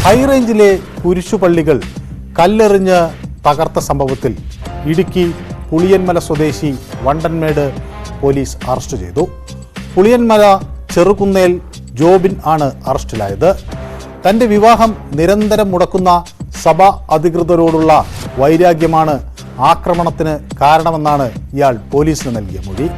ഹൈറേഞ്ചിലെ കുരിശുപള്ളികൾ കല്ലെറിഞ്ഞ് തകർത്ത സംഭവത്തിൽ ഇടുക്കി പുളിയന്മല സ്വദേശി വണ്ടൻമേട് പോലീസ് അറസ്റ്റ് ചെയ്തു. പുളിയന്മല ചെറുകുന്നേൽ ജോബിൻ ആണ് അറസ്റ്റിലായത്. തന്റെ വിവാഹം നിരന്തരം മുടക്കുന്ന സഭാ അധികൃതരോടുള്ള വൈരാഗ്യമാണ് ആക്രമണത്തിന് കാരണമെന്നാണ് ഇയാൾ പോലീസിന് നൽകിയ മൊഴി.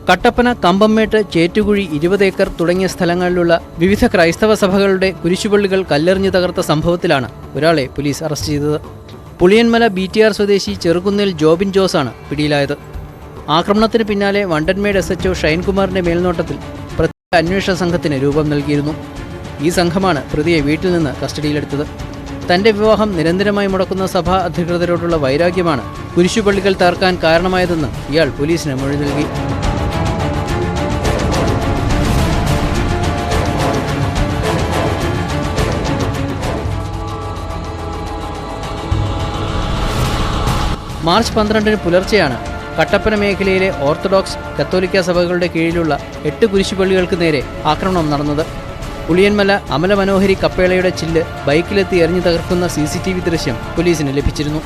കട്ടപ്പന, കമ്പംമേട്ട്, ചേറ്റുകുഴി, 20 ഏക്കർ തുടങ്ങിയ സ്ഥലങ്ങളിലുള്ള വിവിധ ക്രൈസ്തവ സഭകളുടെ കുരിശുപള്ളികൾ കല്ലെറിഞ്ഞു തകർത്ത സംഭവത്തിലാണ് ഒരാളെ പോലീസ് അറസ്റ്റ് ചെയ്തത്. പുളിയന്മല BTR സ്വദേശി ചെറുകുന്നേൽ ജോബിൻ ജോസാണ് പിടിയിലായത്. ആക്രമണത്തിന് പിന്നാലെ വണ്ടൻമേട് SHO ഷൈൻകുമാറിന്റെ മേൽനോട്ടത്തിൽ പ്രത്യേക അന്വേഷണ സംഘത്തിന് രൂപം നൽകിയിരുന്നു. ഈ സംഘമാണ് പ്രതിയെ വീട്ടിൽ നിന്ന് കസ്റ്റഡിയിലെടുത്തത്. തന്റെ വിവാഹം നിരന്തരമായി മുടക്കുന്ന സഭാ അധികൃതരോടുള്ള വൈരാഗ്യമാണ് കുരിശുപള്ളികൾ തകർക്കാൻ കാരണമായതെന്ന് ഇയാൾ പോലീസിന് മൊഴി നൽകി. മാർച്ച് 12 പുലർച്ചെയാണ് കട്ടപ്പന മേഖലയിലെ ഓർത്തഡോക്സ്, കത്തോലിക്ക സഭകളുടെ കീഴിലുള്ള 8 കുരിശുപള്ളികൾക്ക് നേരെ ആക്രമണം നടന്നത്. പുളിയന്മല അമല മനോഹരി കപ്പേളയുടെ ചില്ല് ബൈക്കിലെത്തി എറിഞ്ഞു തകർക്കുന്ന CCTV ദൃശ്യം പോലീസിന് ലഭിച്ചിരുന്നു.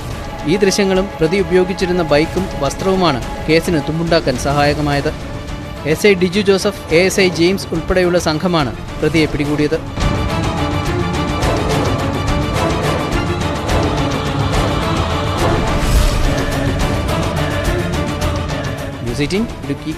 ഈ ദൃശ്യങ്ങളും പ്രതി ഉപയോഗിച്ചിരുന്ന ബൈക്കും വസ്ത്രവുമാണ് കേസിന് തുമ്പുണ്ടാക്കാൻ സഹായകമായത്. SI Diju Joseph, ASI James ഉൾപ്പെടെയുള്ള സംഘമാണ് പ്രതിയെ പിടികൂടിയത്. ന്യൂസ് 18 ഇടുക്കി.